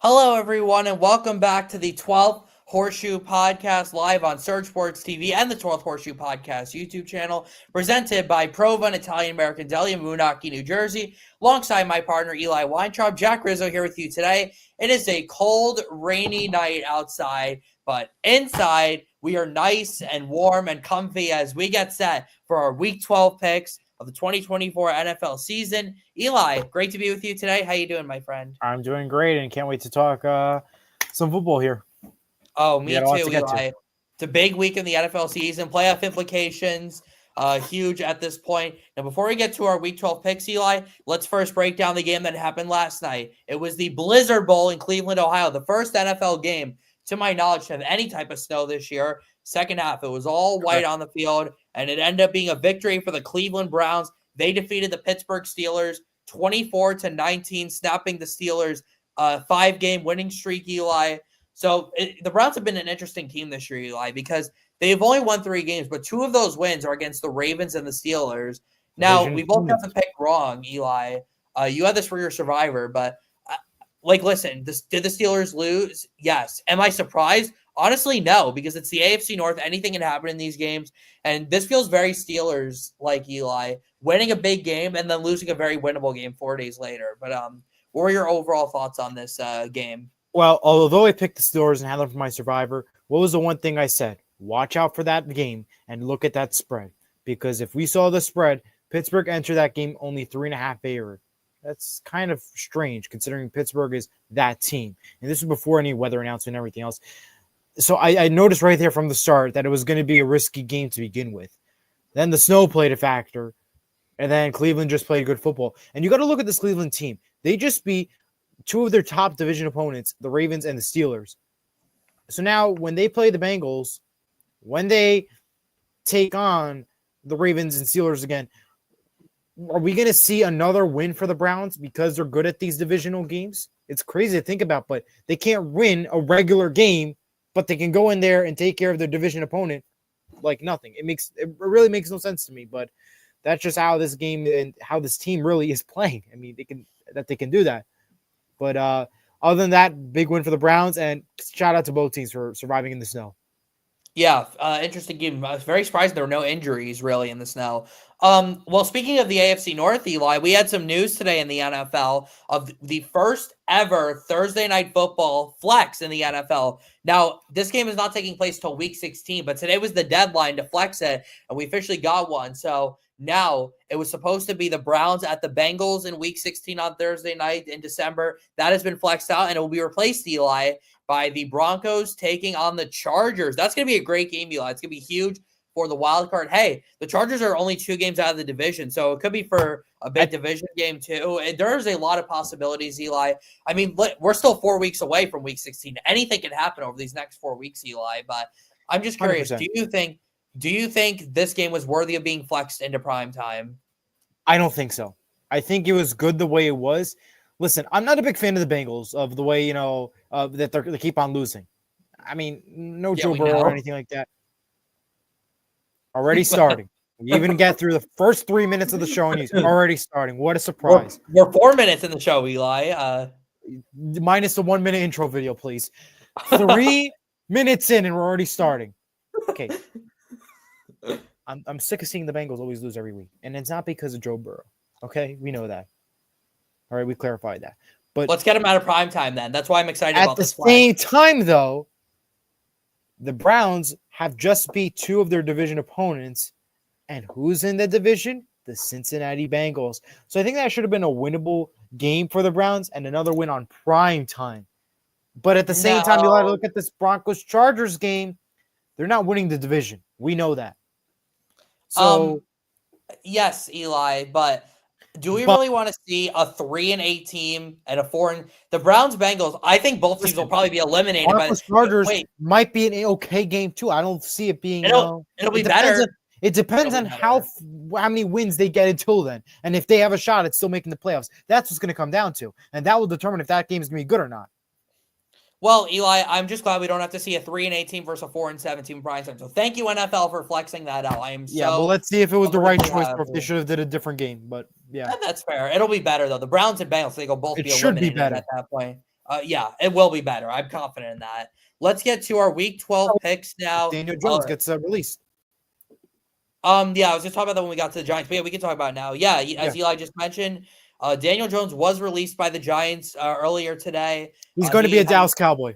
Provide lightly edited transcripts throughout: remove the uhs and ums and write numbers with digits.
Hello, everyone, and welcome back to the 12th Horseshoe Podcast live on Surge Sports TV and the 12th Horseshoe Podcast YouTube channel, presented by Proven Italian American Deli in Moonachie, New Jersey, alongside my partner Eli Weintraub. Jack Rizzo here with you today. It is a cold, rainy night outside, but inside we are nice and warm and comfy as we get set for our Week 12 picks of the 2024 NFL season. Eli, great to be with you today. How you doing, my friend? I'm doing great and can't wait to talk some football here. Oh, me too, Eli. It's a big week in the NFL season. Playoff implications, huge at this point. Now, before we get to our Week 12 picks, Eli, let's first break down the game that happened last night. It was the Blizzard Bowl in Cleveland, Ohio, the first NFL game, to my knowledge, to have any type of snow this year. Second half, it was all white on the field, and it ended up being a victory for the Cleveland Browns. They defeated the Pittsburgh Steelers 24-19, snapping the Steelers' 5-game winning streak, Eli. So the Browns have been an interesting team this year, Eli, because they've only won 3 games, but 2 of those wins are against the Ravens and the Steelers. Now, we both got the pick wrong, Eli. You had this for your survivor, but listen, did the Steelers lose? Yes. Am I surprised? Honestly, no, because it's the AFC North. Anything can happen in these games. And this feels very Steelers-like, Eli, winning a big game and then losing a very winnable game 4 days later. But what were your overall thoughts on this game? Well, although I picked the Steelers and had them for my survivor, what was the one thing I said? Watch out for that game and look at that spread. Because if we saw the spread, Pittsburgh entered that game only 3.5 favorite. That's kind of strange considering Pittsburgh is that team. And this was before any weather announcement and everything else. So I noticed right there from the start that it was going to be a risky game to begin with. Then the snow played a factor. And then Cleveland just played good football. And you got to look at this Cleveland team. They just beat 2 of their top division opponents, the Ravens and the Steelers. So now when they play the Bengals, when they take on the Ravens and Steelers again, are we going to see another win for the Browns because they're good at these divisional games? It's crazy to think about, but they can't win a regular game, but they can go in there and take care of their division opponent like nothing. It really makes no sense to me, but that's just how this game and how this team really is playing. I mean, they can do that. But other than that, big win for the Browns, and shout out to both teams for surviving in the snow. Yeah, interesting game. I was very surprised there were no injuries really in the snow. Well, speaking of the AFC North, Eli, we had some news today in the NFL of the first ever Thursday Night Football flex in the NFL. Now, this game is not taking place till Week 16, but today was the deadline to flex it, and we officially got one. So now it was supposed to be the Browns at the Bengals in Week 16 on Thursday night in December. That has been flexed out, and it will be replaced, Eli, by the Broncos taking on the Chargers. That's going to be a great game, Eli. It's going to be huge for the wild card. Hey, the Chargers are only 2 games out of the division, so it could be for a big division game too. There's a lot of possibilities, Eli. I mean, we're still 4 weeks away from Week 16. Anything can happen over these next 4 weeks, Eli. But I'm just curious, 100%. Do you think this game was worthy of being flexed into prime time? I don't think so. I think it was good the way it was. Listen, I'm not a big fan of the Bengals, of the way, that they keep on losing. I mean, no Joe Burrow or anything like that. Already starting. We even get through the first 3 minutes of the show and he's already starting. What a surprise. We're 4 minutes in the show, Eli. Minus the 1 minute intro video, please. 3 minutes in and we're already starting. Okay. I'm sick of seeing the Bengals always lose every week. And it's not because of Joe Burrow. Okay? We know that. All right, we clarified that. But let's get them out of prime time then. That's why I'm excited about this. At the same time, though, the Browns have just beat 2 of their division opponents. And who's in the division? The Cincinnati Bengals. So I think that should have been a winnable game for the Browns and another win on prime time. But at the same time, you got to look at this Broncos-Chargers game. They're not winning the division. We know that. So yes, Eli, but do we really want to see a 3-8 team and a 4? The Browns Bengals? I think both teams will probably be eliminated. Broncos Chargers might be an okay game too. I don't see it being. It'll be better. It depends on how many wins they get until then, and if they have a shot at still making the playoffs. That's what's going to come down to, and that will determine if that game is going to be good or not. Well, Eli, I'm just glad we don't have to see a 3-8 team versus a 4-7 team prime time. So thank you, NFL, for flexing that out. Well, let's see if it was the right choice or if they should have did a different game. But yeah, that's fair. It'll be better though. The Browns and Bengals, they go both be eliminated at that point. Yeah, it will be better. I'm confident in that. Let's get to our Week 12 picks now. Daniel Jones gets released. Yeah, I was just talking about that when we got to the Giants, but yeah, we can talk about it now. Yeah, as Eli just mentioned, Daniel Jones was released by the Giants earlier today. He's going to be a Dallas Cowboy.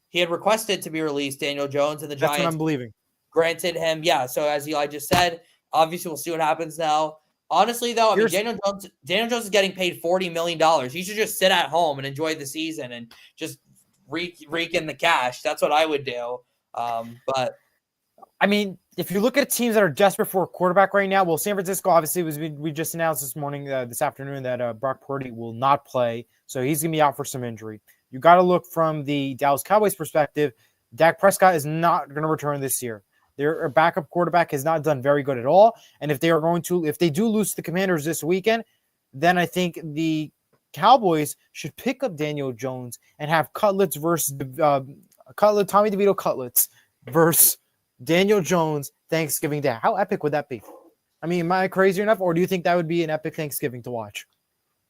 He had requested to be released, Daniel Jones, and the Giants. That's what I'm believing. Granted him, yeah. So as Eli just said, obviously we'll see what happens now. Honestly, though, I mean, Daniel Jones is getting paid $40 million. He should just sit at home and enjoy the season and just rake in the cash. That's what I would do. But I mean, if you look at teams that are desperate for a quarterback right now, well, San Francisco obviously we just announced this afternoon that Brock Purdy will not play, so he's gonna be out for some injury. You got to look from the Dallas Cowboys perspective. Dak Prescott is not going to return this year. Their backup quarterback has not done very good at all. And if they do lose to the Commanders this weekend, then I think the Cowboys should pick up Daniel Jones and have Cutlets versus Tommy DeVito Cutlets versus Daniel Jones Thanksgiving Day. How epic would that be? I mean, am I crazy enough, or do you think that would be an epic Thanksgiving to watch?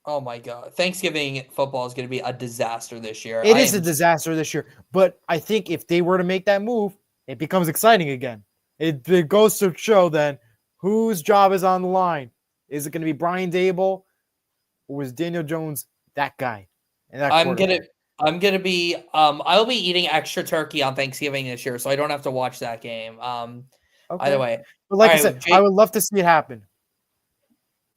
Oh my God. Thanksgiving football is going to be a disaster this year. It is a disaster this year. But I think if they were to make that move, it becomes exciting again. It goes to show then whose job is on the line. Is it going to be Brian Dable, or is Daniel Jones that guy? And that I'll be eating extra turkey on Thanksgiving this year, so I don't have to watch that game. Okay. Either way. But like I said, I would love to see it happen.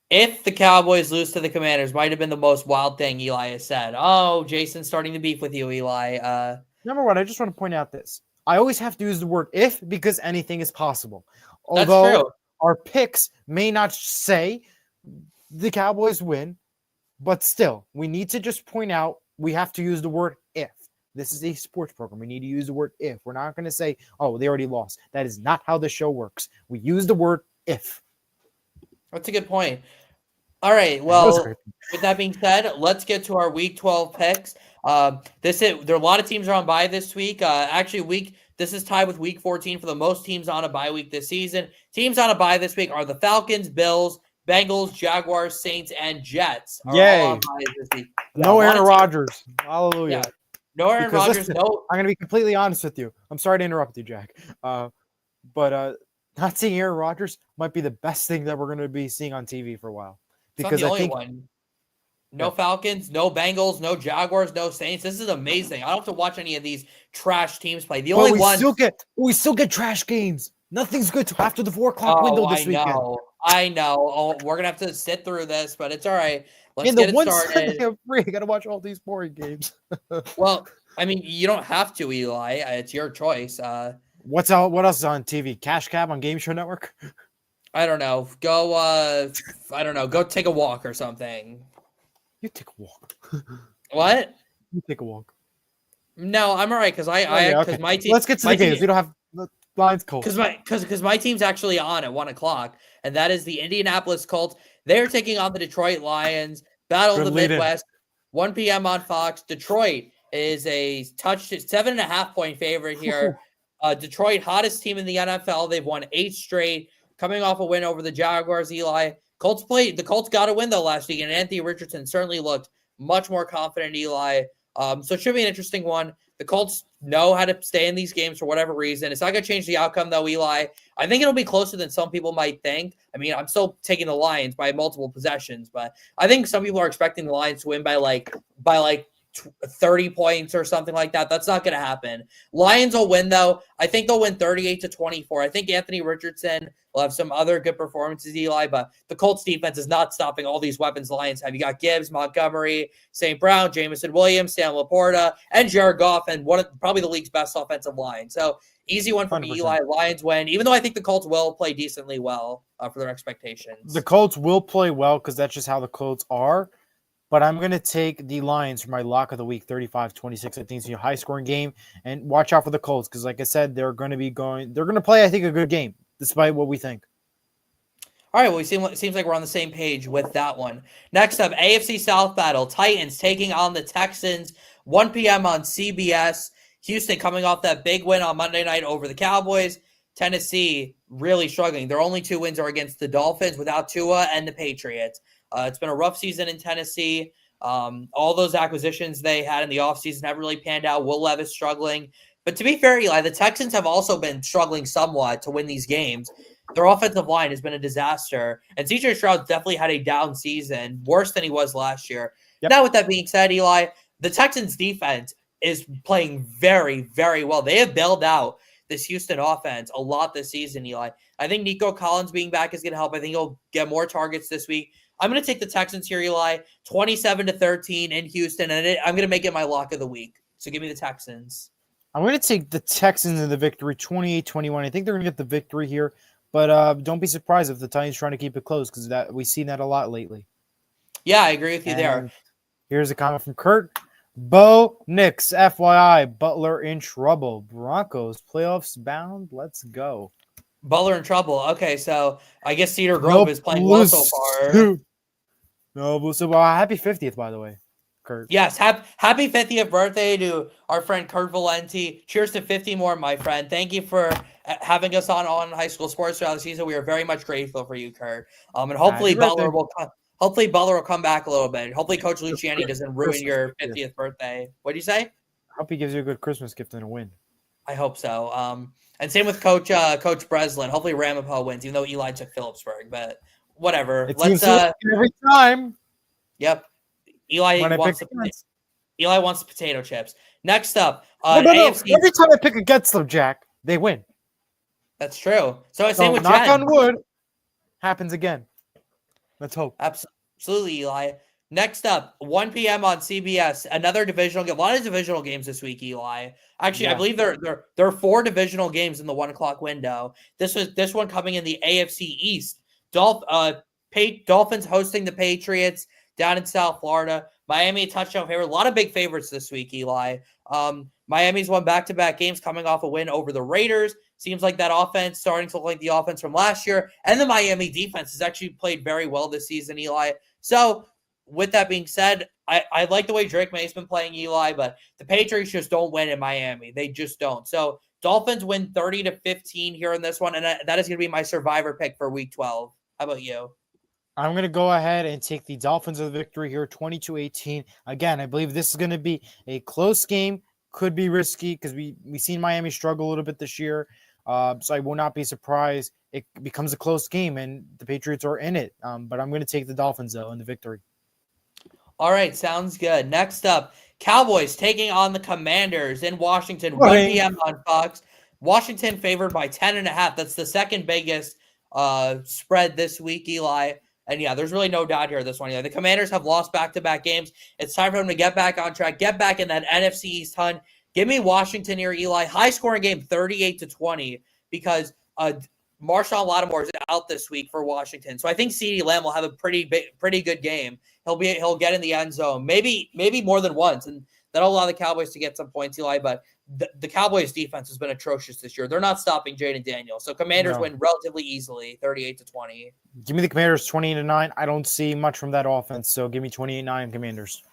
If the Cowboys lose to the Commanders, might have been the most wild thing Eli has said. Oh, Jason's starting to beef with you, Eli. Number one, I just want to point out this. I always have to use the word if because anything is possible. Although that's true. Our picks may not say the Cowboys win, but still, we need to just point out we have to use the word if. This is a sports program. We need to use the word if. We're not going to say, oh, they already lost. That is not how the show works. We use the word if. That's a good point. All right. Well, with that being said, let's get to our Week 12 picks. There are a lot of teams are on bye this week. This is tied with Week 14 for the most teams on a bye week this season. Teams on a bye this week are the Falcons, Bills, Bengals, Jaguars, Saints, and Jets. Yay! All on bye this week. No Aaron Rodgers. Hallelujah. Yeah. No Aaron Rodgers. Listen, no. I'm going to be completely honest with you. I'm sorry to interrupt you, Jack. But not seeing Aaron Rodgers might be the best thing that we're going to be seeing on TV for a while. Because I think one. No Falcons, no Bengals, no Jaguars, no Saints. This is amazing. I don't have to watch any of these trash teams play. We still get trash games. Nothing's good till after the 4 o'clock window this weekend. I know. Oh, we're gonna have to sit through this, but it's all right. Let's get it started. I gotta watch all these boring games. Well, I mean, you don't have to, Eli. It's your choice. What else is on TV? Cash Cab on Game Show Network? I don't know. Go. I don't know. Go take a walk or something. You take a walk. What? You take a walk. No, I'm all right because my team. Let's get to the games. We don't have the lines cold. Because my team's actually on at 1 o'clock, and that is the Indianapolis Colts. They're taking on the Detroit Lions. Battle of the Midwest. 1 p.m. on Fox. Detroit is a 7.5 point favorite here. Detroit, hottest team in the NFL. They've won 8 straight, coming off a win over the Jaguars. Eli. The Colts got a win though last week, and Anthony Richardson certainly looked much more confident. Eli, so it should be an interesting one. The Colts know how to stay in these games for whatever reason. It's not going to change the outcome though, Eli. I think it'll be closer than some people might think. I mean, I'm still taking the Lions by multiple possessions, but I think some people are expecting the Lions to win by like 30 points or something like that. That's not going to happen. Lions will win though. I think they'll win 38-24. I think Anthony Richardson will have some other good performances, Eli, but the Colts defense is not stopping all these weapons the Lions have. You got Gibbs, Montgomery, St. Brown, Jamison Williams, Sam Laporta, and Jared Goff, and probably the league's best offensive line. So easy one for me, Eli. Lions win, even though I think the Colts will play decently well for their expectations. The Colts will play well because that's just how the Colts are. But I'm going to take the Lions for my lock of the week, 35-26. I think it's a high-scoring game. And watch out for the Colts because, like I said, they're going to play, I think, a good game, despite what we think. All right, well, it seems like we're on the same page with that one. Next up, AFC South battle. Titans taking on the Texans, 1 p.m. on CBS. Houston coming off that big win on Monday night over the Cowboys. Tennessee really struggling. Their only 2 wins are against the Dolphins without Tua and the Patriots. It's been a rough season in Tennessee. All those acquisitions they had in the offseason have really panned out. Will Levis struggling. But to be fair, Eli, the Texans have also been struggling somewhat to win these games. Their offensive line has been a disaster. And CJ Stroud definitely had a down season, worse than he was last year. Yep. Now, with that being said, Eli, the Texans defense is playing very, very well. They have bailed out this Houston offense a lot this season, Eli. I think Nico Collins being back is going to help. I think he'll get more targets this week. I'm going to take the Texans here, Eli, 27-13 in Houston, and I'm going to make it my lock of the week. So give me the Texans. I'm going to take the Texans in the victory, 28-21. I think they're going to get the victory here, but don't be surprised if the Titans trying to keep it close because we've seen that a lot lately. Yeah, I agree with you there. Here's a comment from Kurt. Bo Nix, FYI, Butler in trouble. Broncos, playoffs bound. Let's go. Butler in trouble. Okay, so I guess Cedar Grove is playing well so far. No, so happy 50th, by the way, Kurt. Yes, happy 50th birthday to our friend Kurt Valenti. Cheers to 50 more, my friend. Thank you for having us on high school sports throughout the season. We are very much grateful for you, Kurt. And hopefully Butler will come back a little bit. Hopefully Coach Luciani doesn't ruin your 50th birthday. What do you say? I hope he gives you a good Christmas gift and a win. I hope so. And same with Coach Breslin. Hopefully Ramapo wins, even though Eli took Phillipsburg. But whatever. Let's every time. Yep. Eli wants the potato chips. Next up, AFC. Every time I pick against them, Jack, they win. That's true. So same with knock Jen. on wood. Happens again. Let's hope. Absolutely, Eli. Next up, 1 p.m. on CBS, another divisional game. A lot of divisional games this week, Eli. Actually, yeah. I believe there are 4 divisional games in the 1 o'clock window. This one coming in the AFC East. Dolphins hosting the Patriots down in South Florida. Miami touchdown favorite. A lot of big favorites this week, Eli. Miami's won back-to-back games coming off a win over the Raiders. Seems like that offense starting to look like the offense from last year. And the Miami defense has actually played very well this season, Eli. So, with that being said, I like the way Drake May's been playing, Eli, but the Patriots just don't win in Miami. They just don't. So, Dolphins win 30-15 here in this one, and that is going to be my survivor pick for Week 12. How about you? I'm going to go ahead and take the Dolphins of the victory here, 22-18. Again, I believe this is going to be a close game. Could be risky because we've seen Miami struggle a little bit this year. So I will not be surprised it becomes a close game and the Patriots are in it. But I'm going to take the Dolphins, though, in the victory. All right, sounds good. Next up, Cowboys taking on the Commanders in Washington, 1 p.m. on Fox. Washington favored by 10.5. That's the second biggest spread this week, Eli. And yeah, there's really no doubt here this one. Yeah, the Commanders have lost back-to-back games. It's time for them to get back on track, get back in that NFC East hunt. Give me Washington here, Eli. High-scoring game, 38-20, because Marshawn Lattimore is out this week for Washington. So I think CeeDee Lamb will have a pretty good game. He'll get in the end zone, maybe more than once, and that'll allow the Cowboys to get some points, Eli. But the Cowboys defense has been atrocious this year. They're not stopping Jaden Daniels. So Commanders win relatively easily, 38-20. Give me the Commanders 28-9. I don't see much from that offense, so give me 28-9 Commanders.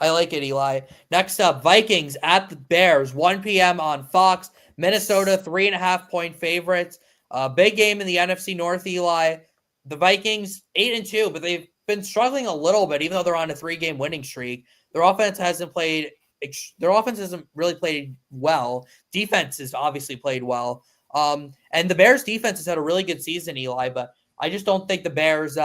I like it, Eli. Next up, Vikings at the Bears, 1 p.m. on Fox. Minnesota, 3.5-point favorites. Big game in the NFC North, Eli. The Vikings, 8-2, but they've been struggling a little bit, even though they're on a 3-game winning streak. Their offense hasn't really played well. Defense has obviously played well. And the Bears defense has had a really good season, Eli, but I just don't think the Bears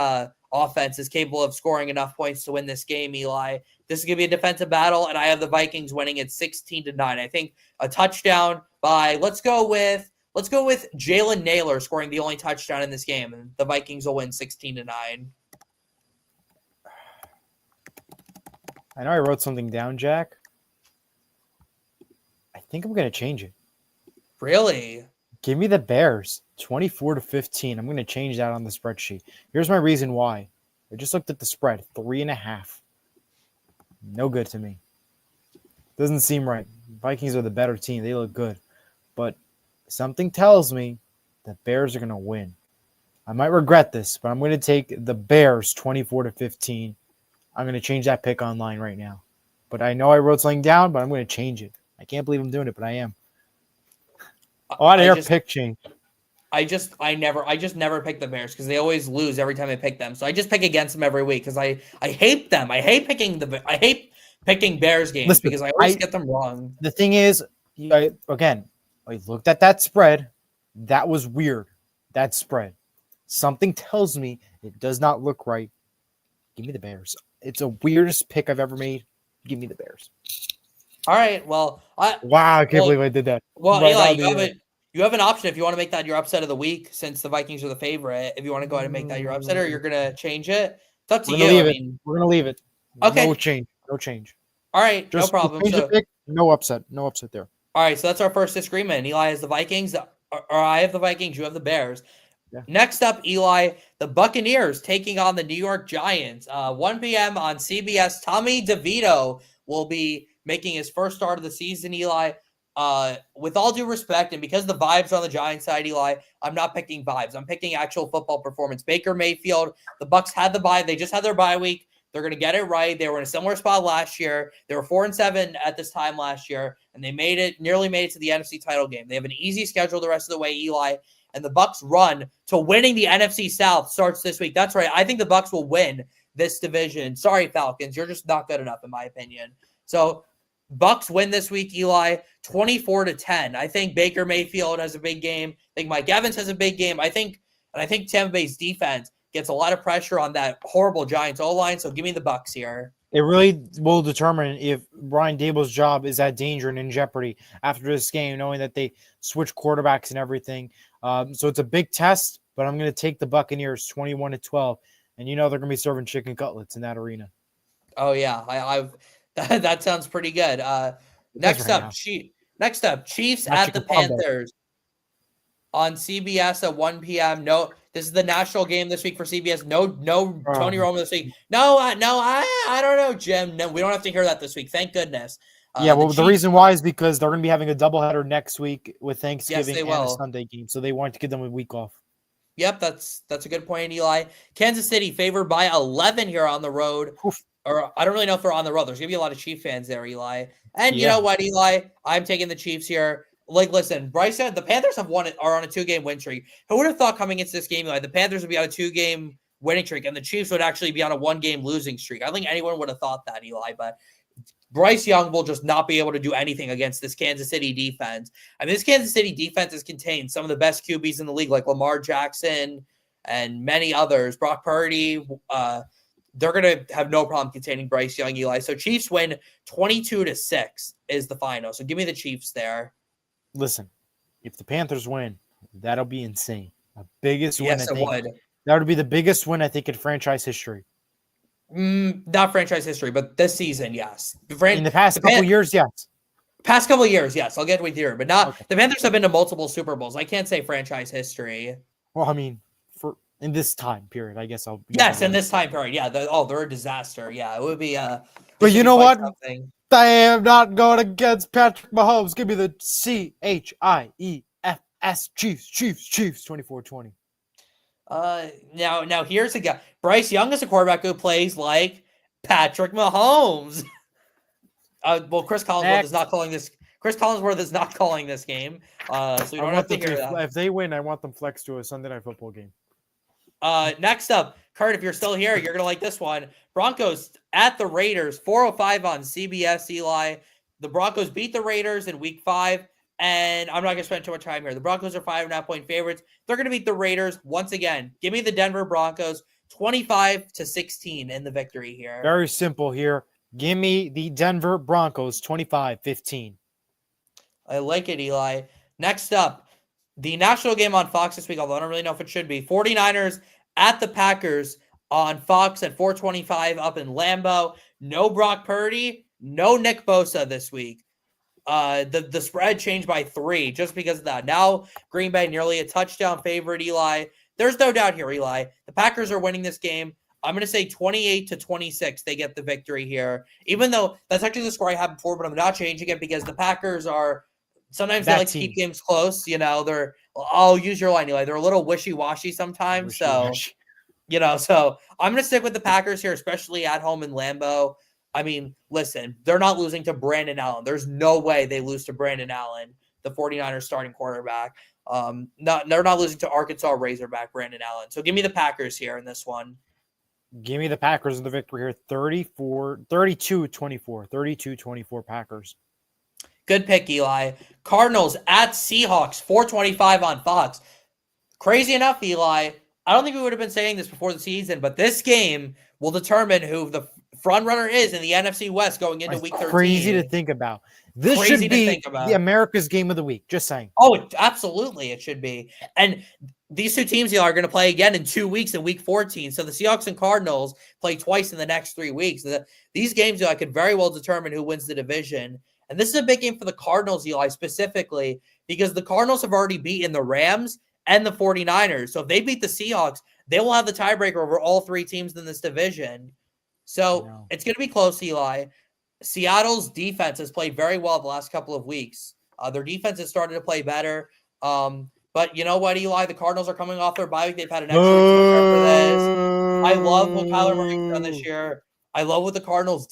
offense is capable of scoring enough points to win this game, Eli. This is going to be a defensive battle, and I have the Vikings winning at 16-9. I think a touchdown by, let's go with Jalen Naylor scoring the only touchdown in this game, and the Vikings will win 16-9. I know I wrote something down, Jack. I think I'm going to change it. Really? Give me the Bears, 24-15. I'm going to change that on the spreadsheet. Here's my reason why. I just looked at the spread, 3.5. No good to me. Doesn't seem right. Vikings are the better team. They look good. But something tells me the Bears are going to win. I might regret this, but I'm going to take the Bears 24-15. I'm going to change that pick online right now. But I know I wrote something down, but I'm going to change it. I can't believe I'm doing it, but I am. Oh, out of here, pick change. I just never pick the Bears because they always lose every time I pick them. So I just pick against them every week because I hate them. I hate picking Bears games Listen, because I always get them wrong. The thing is, again, I looked at that spread. That was weird. That spread. Something tells me it does not look right. Give me the Bears. It's a weirdest pick I've ever made. Give me the Bears. All right. Well, I can't believe I did that. Well, right, Eli, you have an option if you want to make that your upset of the week since the Vikings are the favorite. If you want to go ahead and make that your upset, or you're gonna change it, it's up to you. We're gonna leave it. Okay. No change. All right, just no problem. Change the pick. No upset there. All right, so that's our first disagreement. Eli has the Vikings, or I have the Vikings. You have the Bears. Yeah. Next up, Eli, the Buccaneers taking on the New York Giants. 1 p.m. on CBS. Tommy DeVito will be making his first start of the season, Eli. With all due respect, and because the vibes are on the Giants side, Eli, I'm not picking vibes. I'm picking actual football performance. Baker Mayfield, the Bucs had the bye. They just had their bye week. They're going to get it right. They were in a similar spot last year. They were 4-7 at this time last year, and they nearly made it to the NFC title game. They have an easy schedule the rest of the way, Eli, and the Bucs run to winning the NFC South starts this week. That's right. I think the Bucs will win this division. Sorry, Falcons. You're just not good enough, in my opinion. So Bucs win this week, Eli, 24-10. I think Baker Mayfield has a big game. I think Mike Evans has a big game. I think Tampa Bay's defense gets a lot of pressure on that horrible Giants O-line, so give me the Bucs here. It really will determine if Brian Daboll's job is at danger and in jeopardy after this game, knowing that they switch quarterbacks and everything. So it's a big test, but I'm going to take the Buccaneers 21-12, and they're going to be serving chicken cutlets in that arena. Oh yeah, that sounds pretty good. Next up, Chiefs at the Panthers on CBS at 1 p.m. No, this is the national game this week for CBS. No, Tony Romo this week. No, I don't know, Jim. No, we don't have to hear that this week. Thank goodness. The reason why is because they're going to be having a doubleheader next week with Thanksgiving and a Sunday game, so they wanted to give them a week off. Yep, that's a good point, Eli. Kansas City favored by 11 here on the road. Oof. Or I don't really know if they're on the road. There's going to be a lot of Chief fans there, Eli. And you know what, Eli? I'm taking the Chiefs here. Listen, Bryce said the Panthers are on a 2-game win streak. Who would have thought coming into this game, Eli, the Panthers would be on a 2-game winning streak and the Chiefs would actually be on a 1-game losing streak? I don't think anyone would have thought that, Eli, but Bryce Young will just not be able to do anything against this Kansas City defense. I mean, this Kansas City defense has contained some of the best QBs in the league, like Lamar Jackson and many others. Brock Purdy, they're going to have no problem containing Bryce Young, Eli. So Chiefs win 22-6 is the final. So give me the Chiefs there. Listen, if the Panthers win, that'll be insane. The biggest win. Yes, it would. That would be the biggest win, I think, in franchise history. Not franchise history, but this season, yes. In the past couple years, yes. Past couple of years, yes. I'll get with you, but not. Okay. The Panthers have been to multiple Super Bowls. I can't say franchise history. Well, I mean, in this time period, I guess I'll. Yes, in this time period, yeah. They're a disaster. Yeah, it would be. But you know what? Something. I am not going against Patrick Mahomes. Give me the CHIEFS Chiefs 24-20. Now here's a guy. Bryce Young is a quarterback who plays like Patrick Mahomes. Chris Collinsworth is not calling this. Chris Collinsworth is not calling this game. So you don't have to hear that. If they win, I want them flexed to a Sunday Night Football game. Next up, Kurt, if you're still here, you're going to like this one. Broncos at the Raiders, 4:05 on CBS, Eli. The Broncos beat the Raiders in week 5, and I'm not going to spend too much time here. The Broncos are 5.5-point favorites. They're going to beat the Raiders once again. Give me the Denver Broncos, 25-16 in the victory here. Very simple here. Give me the Denver Broncos, 25-15. I like it, Eli. Next up, the national game on Fox this week, although I don't really know if it should be. 49ers at the Packers on Fox at 4:25 up in Lambeau. No Brock Purdy, no Nick Bosa this week. The spread changed by 3 just because of that. Now Green Bay nearly a touchdown favorite, Eli. There's no doubt here, Eli. The Packers are winning this game. I'm going to say 28-26. They get the victory here. Even though that's actually the score I had before, but I'm not changing it because the Packers are sometimes they like to keep games close. I'll use your line, Eli. They're a little wishy-washy sometimes. So I'm going to stick with the Packers here, especially at home in Lambeau. I mean, listen, they're not losing to Brandon Allen. There's no way they lose to Brandon Allen, the 49ers starting quarterback. They're not losing to Arkansas Razorback Brandon Allen. So give me the Packers here in this one. Give me the Packers in the victory here. 32-24. 32-24 Packers. Good pick, Eli. Cardinals at Seahawks, 4:25 on Fox. Crazy enough, Eli, I don't think we would have been saying this before the season, but this game will determine who the front runner is in the NFC West going into Week 13. Crazy to think about. This should be the America's game of the week. Just saying. Oh, absolutely, it should be. And these two teams are going to play again in 2 weeks in Week 14. So the Seahawks and Cardinals play twice in the next 3 weeks. These games, Eli, could very well determine who wins the division. And this is a big game for the Cardinals, Eli, specifically, because the Cardinals have already beaten the Rams and the 49ers. So if they beat the Seahawks, they will have the tiebreaker over all 3 teams in this division. So it's going to be close, Eli. Seattle's defense has played very well the last couple of weeks. Their defense has started to play better. But you know what, Eli? The Cardinals are coming off their bye week. They've had an extra week to prepare for this. I love what Kyler Murray's done this year. I love what the Cardinals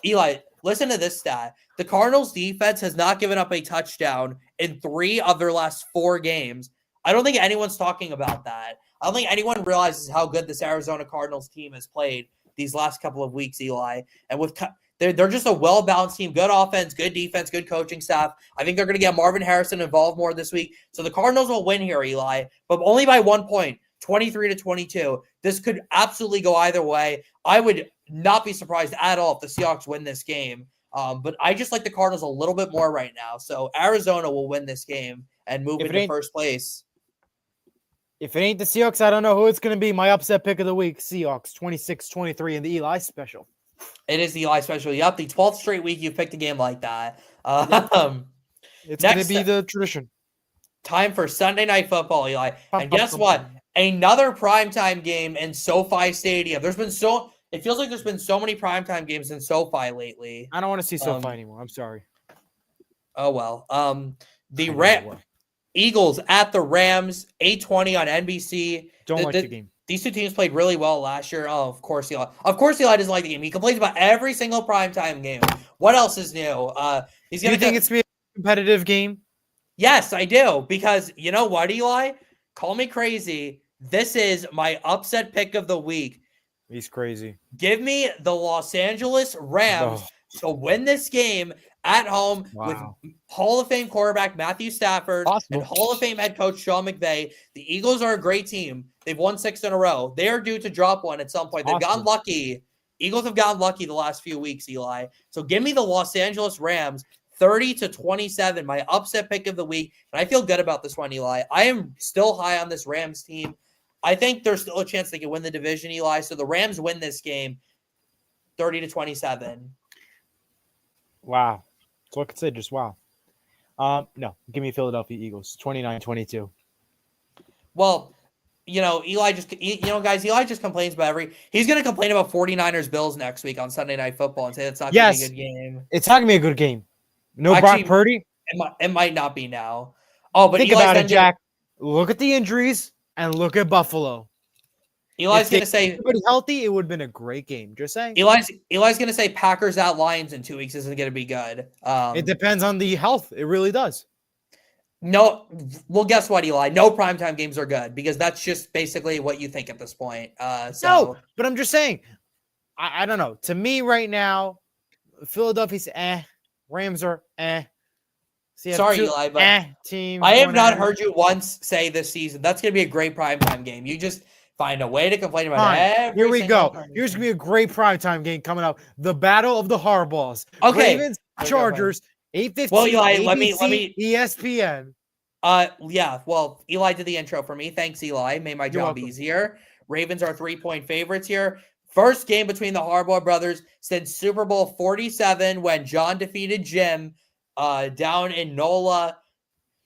Eli, listen to this stat. The Cardinals defense has not given up a touchdown in 3 of their last 4 games. I don't think anyone's talking about that. I don't think anyone realizes how good this Arizona Cardinals team has played these last couple of weeks, Eli. And with they're just a well-balanced team, good offense, good defense, good coaching staff. I think they're going to get Marvin Harrison involved more this week. So the Cardinals will win here, Eli, but only by 1 point, 23-22. This could absolutely go either way. I would not be surprised at all if the Seahawks win this game. But I just like the Cardinals a little bit more right now. So Arizona will win this game and move into first place. If it ain't the Seahawks, I don't know who it's going to be. My upset pick of the week, Seahawks, 26-23 in the Eli special. It is the Eli special. Yep, the 12th straight week you've picked a game like that. It's going to be the tradition. Time for Sunday Night Football, Eli. And guess what? Another primetime game in SoFi Stadium. It feels like there's been so many primetime games in SoFi lately. I don't want to see SoFi anymore. I'm sorry. Oh, well. The Eagles at the Rams, 8:20 on NBC. Don't like the game. These two teams played really well last year. Oh, of course, Eli. Of course, Eli doesn't like the game. He complains about every single primetime game. What else is new? Do you think it's going to be a competitive game? Yes, I do. Because you know what, Eli? Call me crazy. This is my upset pick of the week. He's crazy. Give me the Los Angeles Rams to win this game at home with Hall of Fame quarterback Matthew Stafford and Hall of Fame head coach Sean McVay. The Eagles are a great team. They've won 6 in a row. They are due to drop one at some point. They've gotten lucky. Eagles have gotten lucky the last few weeks, Eli. So give me the Los Angeles Rams 30-27, my upset pick of the week. And I feel good about this one, Eli. I am still high on this Rams team. I think there's still a chance they can win the division, Eli. So the Rams win this game 30-27. Wow. So I could say just wow. No, give me Philadelphia Eagles, 29-22. Well, Eli just complains about he's going to complain about 49ers Bills next week on Sunday Night Football and say that's not going to be a good game. It's not going to be a good game. No Brock Purdy? It might not be now. Oh, but think about it, Jack. Look at the injuries and look at Buffalo. Eli's going to say everybody healthy, it would have been a great game. Just saying. Eli's going to say Packers at Lions in 2 weeks isn't going to be good. It depends on the health. It really does. No, well, guess what, Eli? No primetime games are good because that's just basically what you think at this point. No, but I'm just saying. I don't know. To me right now, Philadelphia's Rams are Sorry, Eli, but team. I have not heard you once say this season that's going to be a great primetime game. You just find a way to complain about it. Here we go. Here's going to be a great primetime game coming up. The Battle of the Hardballs. Okay. Ravens, Chargers, 8:15. Well, Eli, ABC, let me ESPN. Yeah. Well, Eli did the intro for me. Thanks, Eli. Made my job easier. Ravens are 3-point favorites here. First game between the Harbaugh brothers since Super Bowl 47 when John defeated Jim down in NOLA.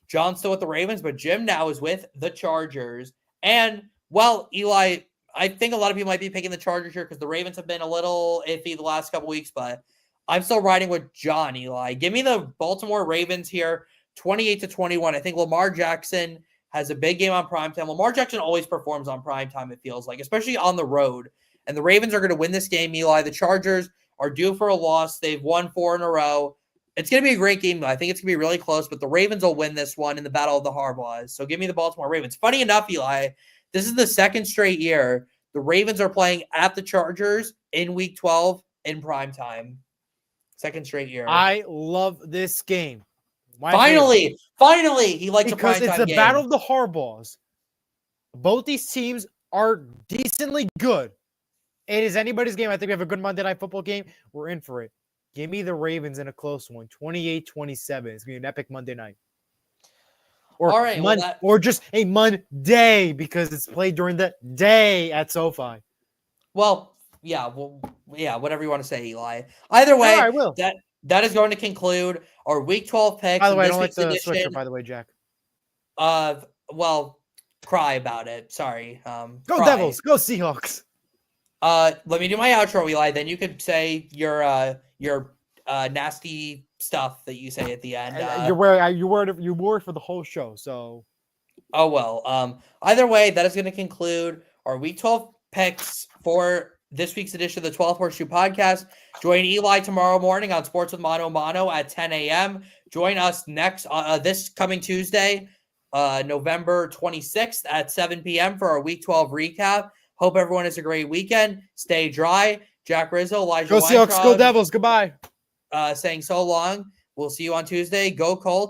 John's still with the Ravens, but Jim now is with the Chargers. And, well, Eli, I think a lot of people might be picking the Chargers here because the Ravens have been a little iffy the last couple weeks, but I'm still riding with John, Eli. Give me the Baltimore Ravens here, 28-21. I think Lamar Jackson has a big game on primetime. Lamar Jackson always performs on primetime, it feels like, especially on the road. And the Ravens are going to win this game, Eli. The Chargers are due for a loss. They've won 4 in a row. It's going to be a great game. I think it's going to be really close, but the Ravens will win this one in the battle of the Harbaughs. So give me the Baltimore Ravens. Funny enough, Eli, this is the second straight year the Ravens are playing at the Chargers in Week 12 in prime time. Second straight year. I love this game. Finally, he likes because a primetime game. It's the battle of the Harbaughs. Both these teams are decently good. It is anybody's game. I think we have a good Monday Night Football game. We're in for it. Give me the Ravens in a close one, 28-27. It's going to be an epic Monday night. Or, all right, or just a Monday because it's played during the day at SoFi. Well, whatever you want to say, Eli. Either way, I will. That is going to conclude our Week 12 picks. By the way, I don't like the switcher, by the way, Jack. Well, cry about it. Sorry. Go Devils. Go Seahawks. Let me do my outro, Eli. Then you could say your nasty stuff that you say at the end. You wore it for the whole show, so. Oh, well. Either way, that is going to conclude our Week 12 picks for this week's edition of the 12th Horseshoe Podcast. Join Eli tomorrow morning on Sports with Mano Mano at 10 a.m. Join us this coming Tuesday, November 26th at 7 p.m. for our Week 12 recap. Hope everyone has a great weekend. Stay dry. Jack Rizzo, Elijah Go Seahawks, go Devils. Goodbye. Saying so long. We'll see you on Tuesday. Go Colts.